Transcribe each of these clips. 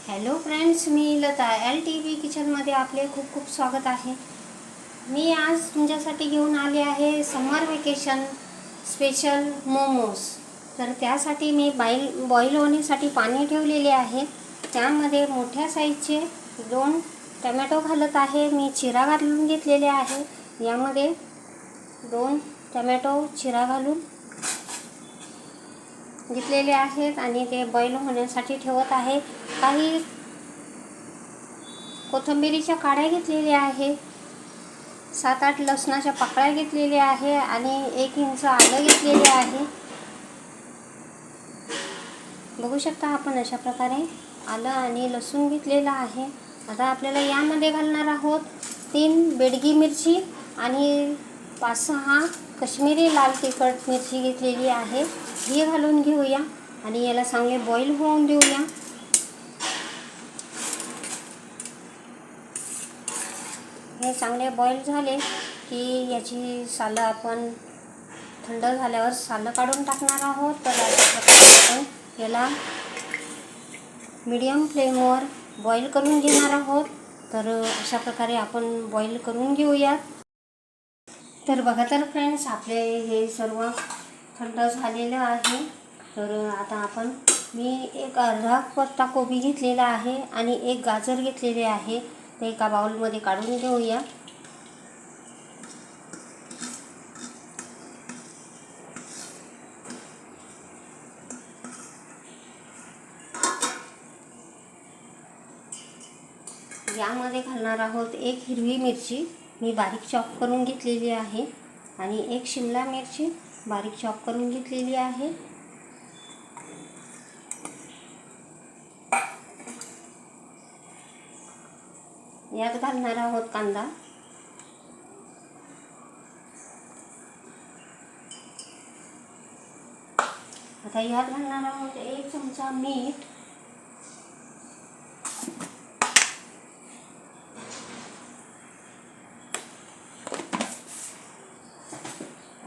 Hello friends, मी Lata LTV किचनमध्ये आपले खूप खूप स्वागत आहे. मी आज तुमच्यासाठी घेऊन आले आहे समर वेकेशन स्पेशल मोमोज. तर त्यासाठी मी बॉईल होण्यासाठी पाणी ठेवलेले आहे. त्यामध्ये मोठ्या साईजचे 2 टमॅटो घालत आहे. मी चिरा घालून घेतलेले आहे. यामध्ये 2 टमॅटो चिरा घालून घेतलेले आहेत आणि ते बॉईल होण्यासाठी ठेवत आहे. काही कोथिंबीरीच्या काड्या घेतलेल्या आहे, 7-8 लसणाच्या पाकळ्या घेतलेल्या आहे आणि 1 इंच आलं घेतलेले आहे. बघू शकता आपण अशा प्रकारे आलं आणि लसूण घेतलेला आहे. आता आपल्याला यामध्ये घालणार आहोत 3 बेडगी मिरची आणि 5-6 काश्मीरी लाल तिखट मिरची घेतलेली आहे. ही घालून घेऊया आणि याला चांगले बॉईल होऊन देऊया. हे चांगले बॉईल झाले की याची सालं आपण थंड झाल्यावर सालं काढून टाकणार आहोत. तर अशा प्रकारे आपण याला मीडियम फ्लेमवर बॉईल करून घेणार आहोत. तर अशा प्रकारे आपण बॉईल करून घेऊयात. तर बघा तर फ्रेंड्स, आपले हे सर्व थंड झालेलं आहे. तर आता मी एक अर्धा पत्ता कोबी घेतलेला आहे आणि 1 गाजर घेतलेले आहे. ते एका बाउलमध्ये काढून घेऊया. यामध्ये घालणार आहोत 1 हिरवी मिरची मी बारीक चॉप करून घेतलेली आहे आणि 1 शिमला मिरची बारीक चॉप करून घेतलेली आहे. यात घालणार आहोत कांदा. आता यात घालणार आहोत 1 चमचा मीठ.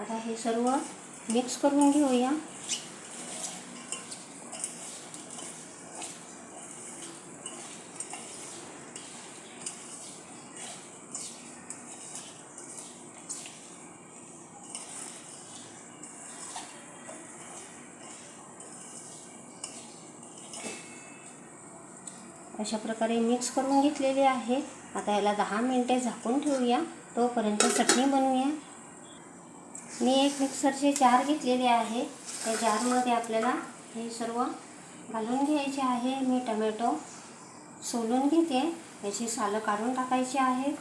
आता हे सर्व मिक्स करून घेऊया. अशा प्रकारे मिक्स करून घेतलेले आहे. आता याला 10 मिनिटे झाकून ठेवूया. तोपर्यंत चटणी बनवूया. मी एक मिक्सरचे जार घेतलेले आहे. त्या जारमध्ये आपल्याला हे सर्व घालून घ्यायचे आहे. मी टमॅटो सोलून घेते. याची सालं काढून टाकायची आहे.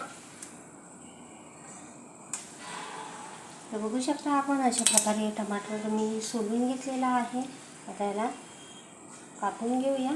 तर बघू शकता आपण अशा प्रकारे टमाटर मी सोलून घेतलेला आहे. आता याला कापून घेऊया.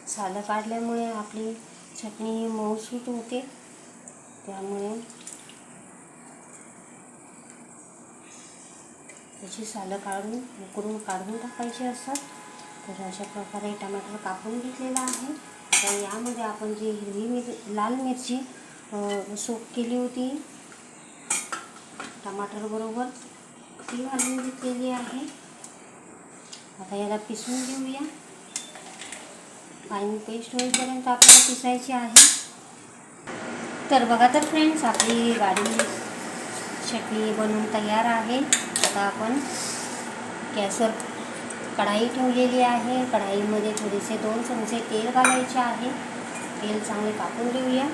सालं काढल्यामुळे आपली चटणी मऊसूत होते. त्यामुळे त्याची सालं उकरून काढून टाकायची असतात. तर अशा प्रकारे टमाटर कापून घेतलेला आहे. तर यामध्ये आपण जी लाल मिरची सोक केली होती टमाटरबरोबर, ती घालून घेतलेली आहे. आता याला पिसून घेऊया. फाईन पेस्ट होईपर्यंत आपल्याला पिसायची आहे. तर बघा तर फ्रेंड्स, आपली गाढी चटणी बनवून तयार आहे. आता आपण गॅसवर कढाई ठेवलेली आहे. कढाईमध्ये थोडेसे 2 चमचे तेल घालायचे आहे. तेल चांगले तापवून घेऊया.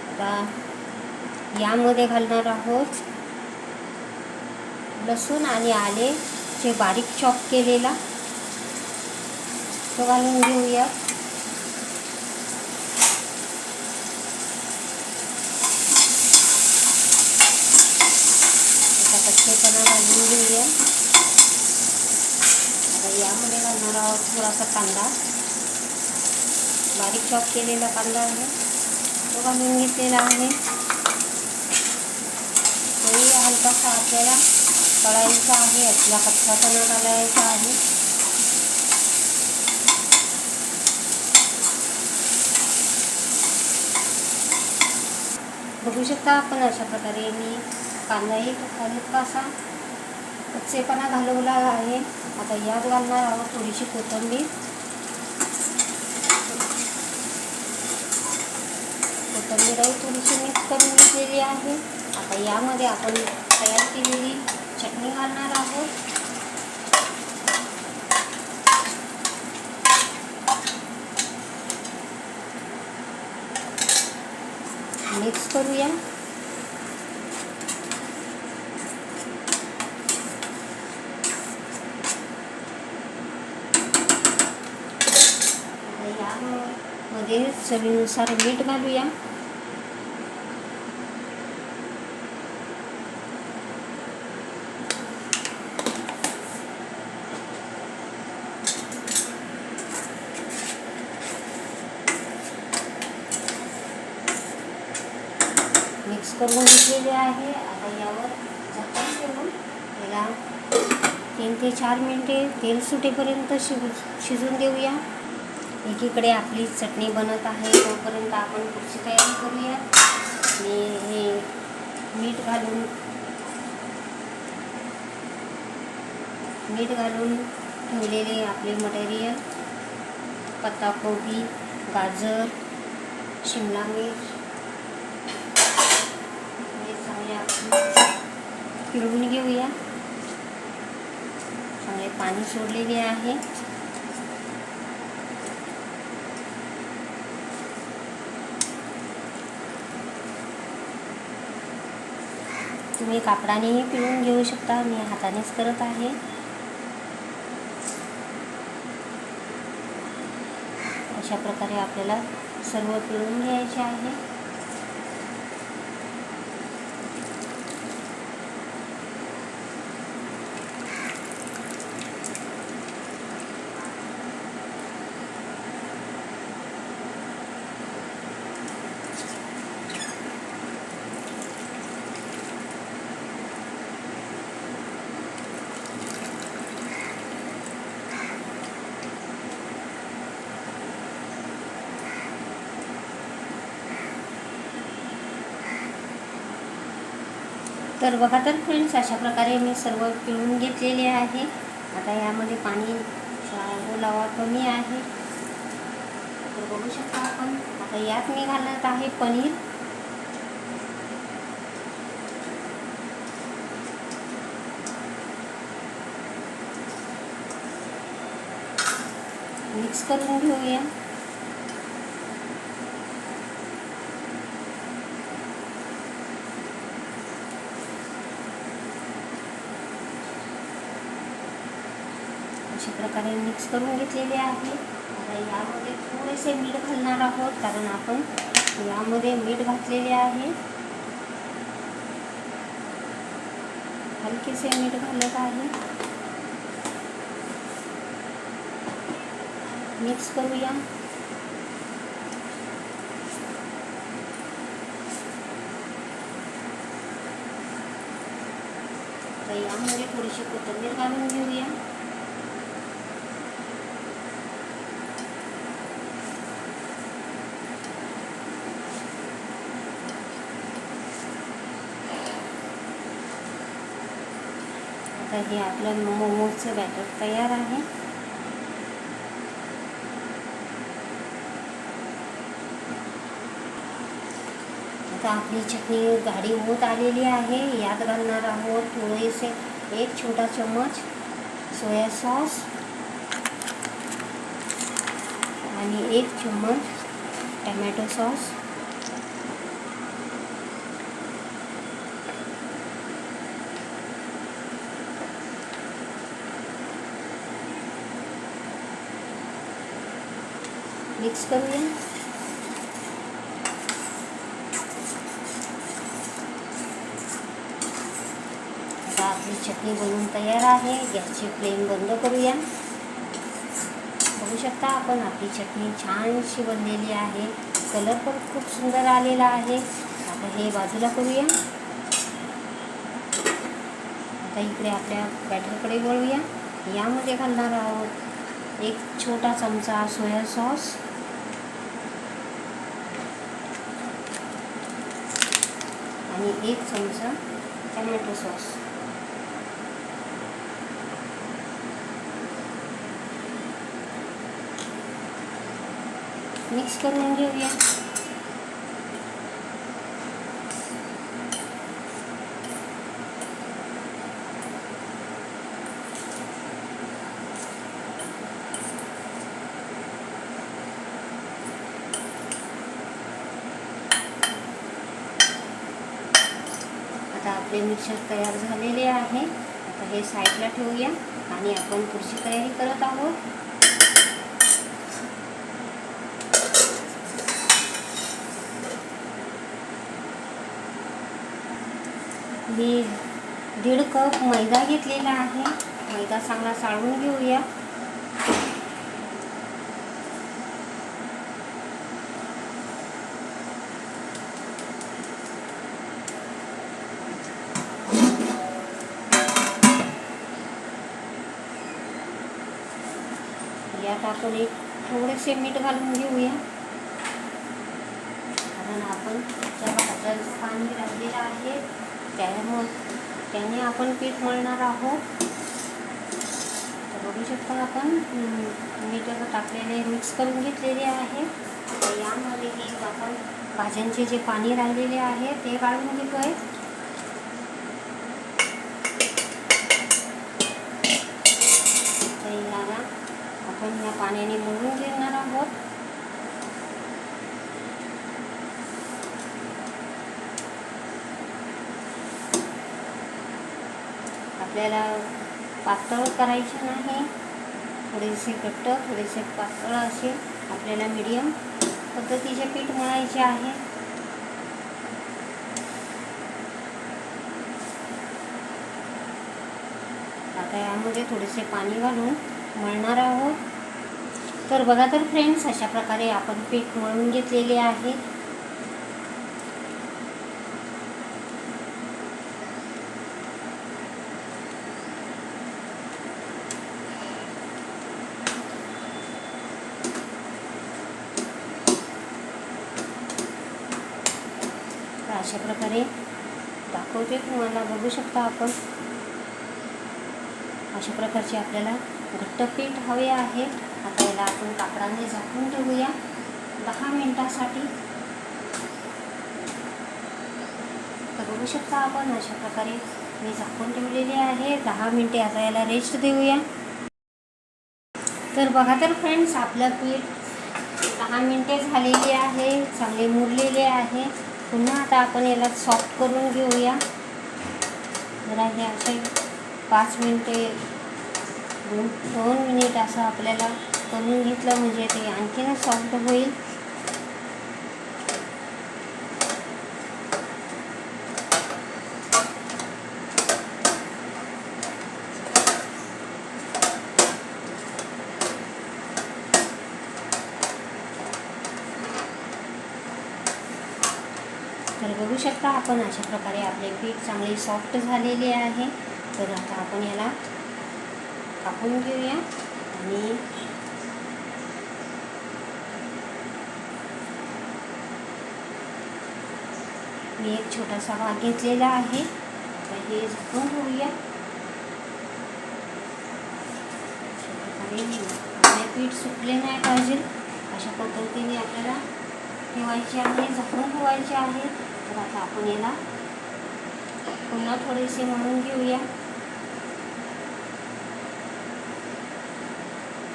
आता यामध्ये घालणार आहोत लसूण आणि आले जे बारीक चॉप केलेला, तो घालून घेऊया. आता कच्चेपणा घालून घेऊया. आता यामध्ये घालणार आहोत थोडासा कांदा, बारीक चॉप केलेला कांदा आहे तो घालून घेतलेला आहे. तोही हलकासा आपल्याला तळायचा आहे, आपला कच्चापणा घालायचा आहे. बघू शकता आपण अशा प्रकारे मी कांदाही हलकासा कच्चेपणा घालवला आहे. आता यात घालणार आहोत थोडीशी कोथिंबीर. कोथिंबीरही थोडीशी मिक्स करून घेतलेली आहे. आता यामध्ये आपण तयार केलेली चटणी घालणार आहोत. मिक्स करूया. यामध्ये चवीनुसार मीठ घालूया. मिक्स करून घेतलेले आहे. आता यावर झाकण ठेवून याला 3 ते 4 मिनिटे तेल सुटेपर्यंत शिजून देऊया. एकीकडे आपली चटणी बनत आहे, तोपर्यंत आपण पुढची तयारी करूया. मी हे मीठ घालून ठेवलेले आपले मटेरियल, पत्ताकोबी, गाजर, शिमला मिर्च हे चांगले आपण पिळून घेऊया. चांगले पाणी सोडलेले आहे. तुम्ही कापडानेही पिळून घेऊ शकता, मी हातानेच करत आहे. अशा प्रकारे आपल्याला सर्व पिळून घ्यायचे आहे. तर बघा तर फ्रेंड्स, अशा प्रकारे मी सर्व पिळून घेतलेले आहे. आता यामध्ये पाणी ओलावा कमी आहे, तर बघू शकता आपण. आता यात मी घालत आहे पनीर. मिक्स करून घेऊया. अशा प्रकारे मिक्स करून घेतलेले आहे. आता यामध्ये थोडेसे मीठ घालणार आहोत, कारण आपण यामध्ये मीठ घातलेले आहे. हलकेसे मीठ घालत आहे. मिक्स करूया. तर यामध्ये थोडीशी कोथिंबीर घालून घेऊया. आता हे आपलं मोमोजचं बॅटर तयार आहे. आता आपली चटणी गाढी होत आलेली आहे. यात घालणार आहोत थोडेसे 1 छोटा चम्मच सोया सॉस आणि 1 चम्मच टमॅटो सॉस. मिक्स करूया. आता आपली चटणी बनवून तयार आहे. गॅसची फ्लेम बंद करूया. बघू शकता आपण आपली चटणी छानशी बनलेली आहे. कलर पण खूप सुंदर आलेला आहे. आता हे बाजूला करूया. आता इकडे आपल्या बॅटरकडे वळूया. यामध्ये घालणार आहोत 1 छोटा चमचा सोया सॉस आणि 1 चमचा टोमॅटो सॉस. मिक्स करून घेऊया. आता आपले मिक्सर तयार झालेले आहे. आता हे साईडला ठेवूया आणि आपण पुढची तयारी करत आहोत. मी 1.5 कप मैदा घेतलेला आहे. मैदा चांगला चाळून घेऊया. यात आपण थोडेसे मीठ घालून घेऊया, कारण आपण भाताचं पाणी राहिलेलं आहे त्याने आपण पीठ मळणार आहोत. तर बघू शकता आपण मीठ टाकलेले मिक्स करून घेतलेले आहे. तर यामध्ये आपण भाज्यांचे जे पाणी राहिलेले आहे ते काढून घेतोय. तर याला आपण या पाण्याने मळून घेणार आहोत. आपल्याला पातळ करायचे नाही, थोडेसे घट्ट थोडेसे पातळ असे आपल्याला मीडियम पद्धतीचे पीठ मळायचे आहे. आता यामध्ये थोडेसे पाणी घालून मळणार आहोत. तर बघा तर फ्रेंड्स, अशा प्रकारे आपण पीठ मळून घेतलेले आहे. अशा प्रकारे दाखवते तुम्हाला, बघू शकता आपण. अशा प्रकारचे आपल्याला घट्ट पीठ हवे आहे. आता याला आपण कापडाने झाकून ठेवूया 10 मिनिटासाठी. तर बघू शकता आपण अशा प्रकारे मी झाकून ठेवलेले आहे 10 मिनिटे. आता याला रेस्ट देऊया. तर बघा तर फ्रेंड्स, आपलं पीठ 10 मिनिटे झालेली आहे, चांगले मुरलेले आहे. पुन्हा आता आपण याला सॉफ्ट करून घेऊया. जरा हे असे 5 मिनिटे 2 मिनिट असं आपल्याला करून घेतलं म्हणजे ते आणखीनच सॉफ्ट होईल. तर बघू शकता आपण अशा प्रकारे आपले पीठ चांगले सॉफ्ट झालेले आहे. तर आता आपण याला कापून घेऊया आणि मी एक छोटासा भाग घेतलेला आहे. तर हे झाकून ठेवूया. आपले पीठ सुकले नाही पाहिजे अशा पद्धतीने आपल्याला ठेवायचे आहे, झाकून ठेवायचे आहे. तर आता आपण याला पुन्हा थोडेसे मळून घेऊया.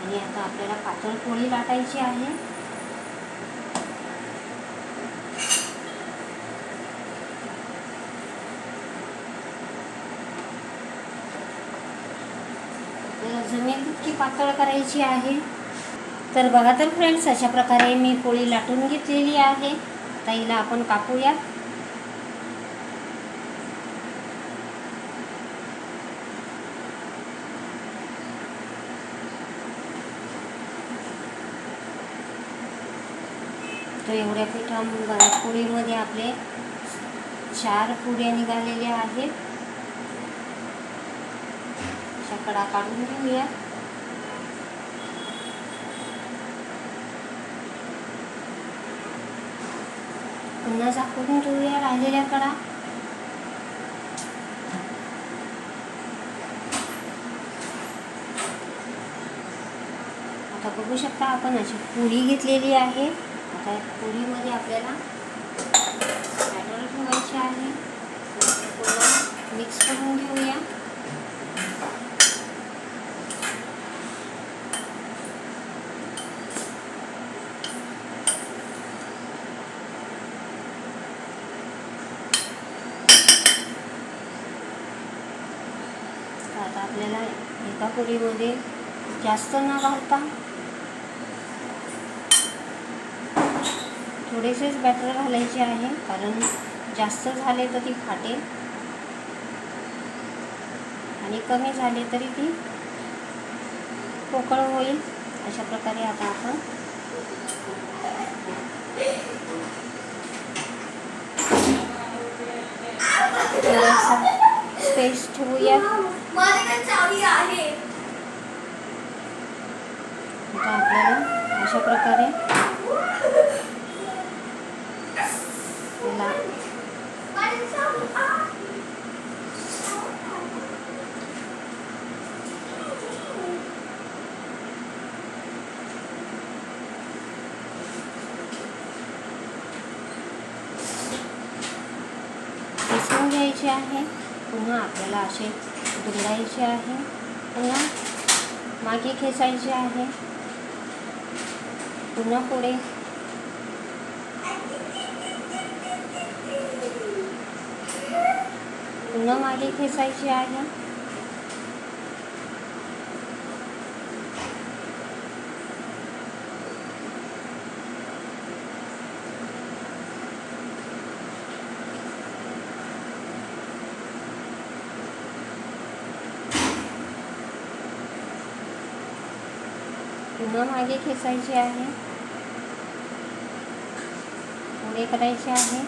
आणि आता आपल्याला पातळ पोळी लाटायची आहे. आपल्याला जमेल तितकी पातळ करायची आहे. तर बघा तर फ्रेंड्स, अशा प्रकारे मी पोळी लाटून घेतलेली आहे. आता हिला आपण कापूया. तर एवढ्या पोळीमध्ये आपले 4 पुऱ्या निघालेल्या आहेत. कडा काढून घेऊया. पुन्हा झाकून ठेवूया राहिलेल्या कडा. आता बघू शकता आपण अशी पुरी घेतलेली आहे. आता पुरीमध्ये आपल्याला बॅटर ठेवायचे आहे. पुन्हा मिक्स करून घेऊया. आता आपल्याला एका पुरीमध्ये जास्त न घालता थोडेसेच बॅटर घालायचे आहे, कारण जास्त झाले तर ती फाटेल आणि कमी झाले तरी ती पोकळ होईल. अशा प्रकारे आता आपण थोडासा स्पेस ठेवूया. आता आपल्याला अशा प्रकारे मिसळून घ्यायचे आहे. पुन्हा आपल्याला असे दुमडायचे आहे. पुन्हा मागे खेचायचे आहे. पुन्हा पुढे पुन्हा मागे खेचायचे आहे. पुन्हा मागे खेचायचे आहे. पुढे करायचे आहे.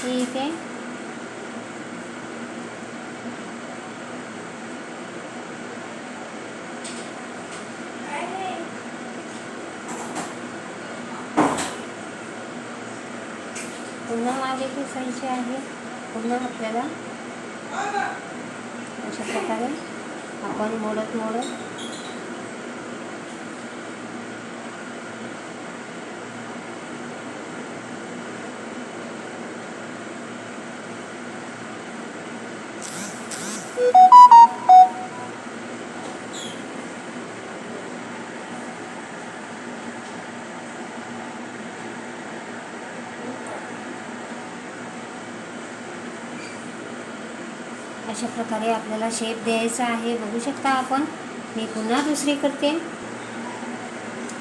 ही इथे पुन्हा मागे खेचायचे आहे. पुन्हा आपल्याला अशा प्रकारे आपण मोडत अशा प्रकारे आपल्याला शेप द्यायचा आहे. बघू शकता आपण. मी पुन्हा दुसरी करते.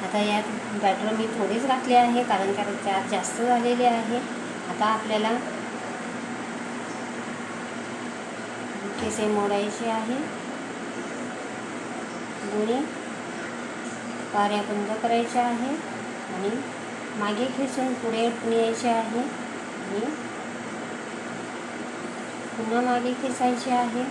आता यात बॅटर मी थोडेच घातले आहे, कारण त्यात जास्त झालेले आहे. आता आपल्याला केसे मोडायचे आहे. दोन्ही पाऱ्या बंद करायच्या आहे आणि मागे खेचून पुढे न्यायचे आहे आणि पुन्हा मागे खेचायचे आहे.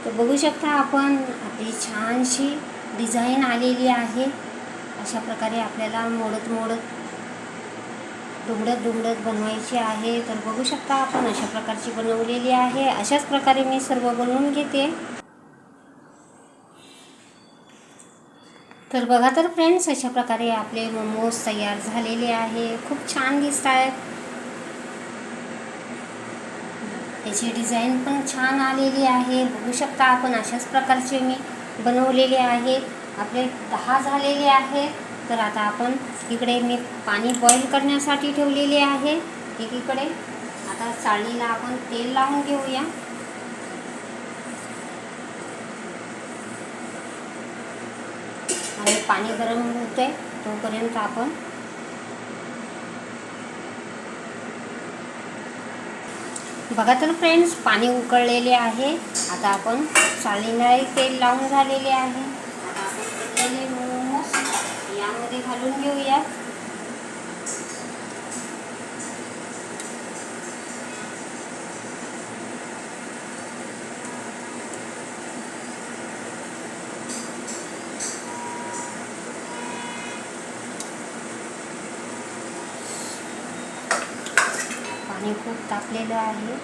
तर बघू शकता आपण आपली छानशी डिझाईन आलेली आहे. अशा प्रकारे आपल्याला मोडत दुमडत बनवायची आहे. तर बघू शकता आपण अशा प्रकारची बनवलेली आहे. अशाच प्रकारे मी सर्व बनवून घेते. तर बघा तर फ्रेंड्स, अशा प्रकारे आपले मोमोज तयार झालेले आहे. खूप छान दिसत आहेत. त्याची डिझाईन पण छान आलेली आहे. बघू शकता आपण अशाच प्रकारचे मी बनवलेले आहेत. आपले 10 झालेले आहेत. तर आता आपण इकडे मी पाणी बॉईल करण्यासाठी ठेवलेले आहे एकीकडे. आता चाळणीला आपण तेल लावून घेऊया. आणि पाणी गरम होते तोपर्यंत आपण बघा. तर फ्रेंड्स, पाणी उकळलेले आहे. आता आपण चाळणीला तेल लावून झालेले आहे. मोमोज यामध्ये घालून घेऊया. पाणी खूप तापलेलं आहे.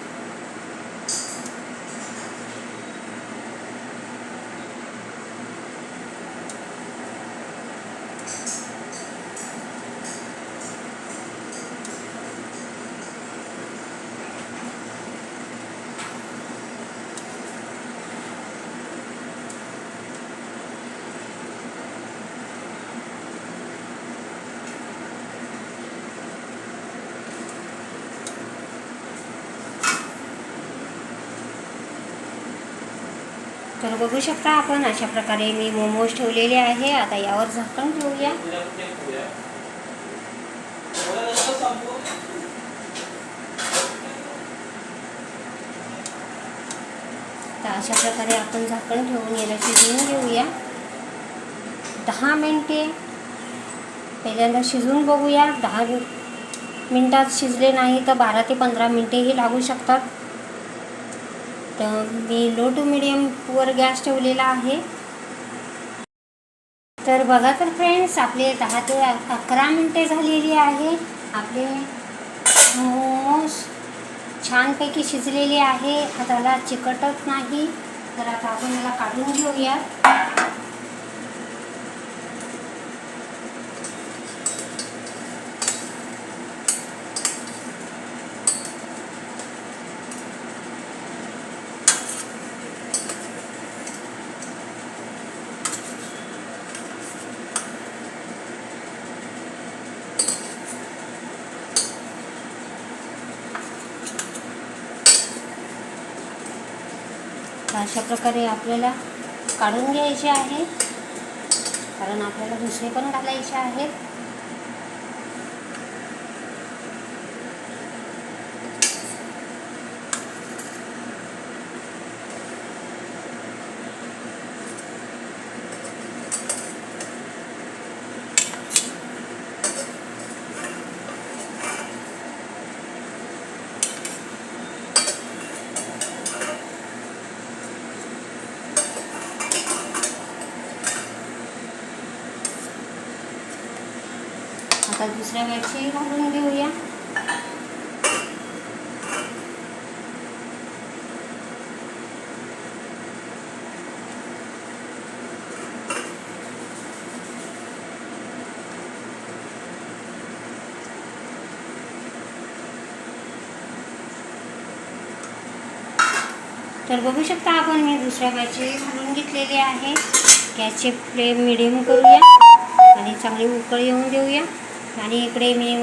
तर बघू शकता आपण, अशा प्रकारे मी मोमोज ठेवलेले आहे. आता यावर झाकण ठेवूया. तर अशा प्रकारे आपण झाकण ठेवून याला शिजवून घेऊया. 10 मिनिटे पहिल्यांदा शिजवून बघूया. 10 मिनिटात शिजले नाही तर 12 ते 15 मिनिटेही लागू शकतात. तर मी लो टू मीडियमवर गॅस ठेवलेला आहे. तर बघा. तर फ्रेंड्स, आपले 10 ते 11 मिनिटे झालेली आहे. आपले मोमोज छानपैकी शिजलेले आहे. आता त्याला चिकटत नाही. तर आता आपण याला काढून घेऊया. अशा प्रकारे आपल्याला काढून घ्यायचे आहे, कारण आपल्याला दुसरे पण घालायचे आहेत. आता दुसऱ्या बॅचही घालून घेऊया. तर बघू शकता आपण, मी दुसऱ्या बॅचही घालून घेतलेले आहे. गॅसची फ्लेम मिडियम करूया आणि चांगली उकळ येऊन देऊया. आणि इकडे मी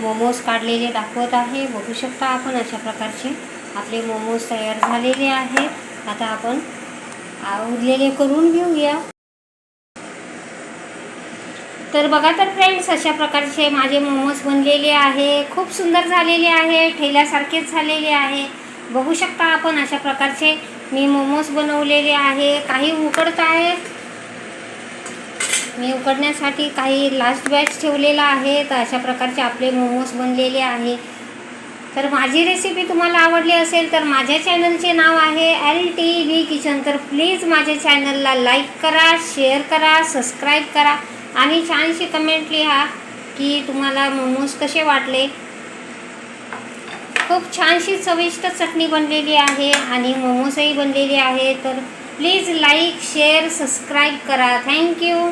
मोमोज काढलेले दाखवत आहे. बघू शकता आपण, अशा प्रकारचे आपले मोमोज तयार झालेले आहे. आता आपण उरलेले करून घेऊया. तर बघा. तर फ्रेंड्स, अशा प्रकारचे माझे मोमोज बनलेले आहे. खूप सुंदर झालेले आहे, ठेल्यासारखेच झालेले आहे. बघू शकता आपण, अशा प्रकारचे मी मोमोज बनवलेले आहे. काही उकडत आहेत, मी उकडण्यासाठी काही लास्ट बॅच ठेवलेला आहे. तर अशा प्रकारचे आपले मोमोज बनलेले आहे. तर माझी रेसिपी तुम्हाला आवडली असेल तर माझ्या चॅनलचे नाव आहे LTV किचन. तर प्लीज माझ्या चॅनलला लाईक करा, शेअर करा, सबस्क्राईब करा आणि छानशी कमेंट लिहा की तुम्हाला मोमोज कसे वाटले. खूप छानशी चविष्ट चटणी बनलेली आहे आणि मोमोजही बनलेले आहे. तर प्लीज लाईक, शेअर, सबस्क्राईब करा. थँक्यू.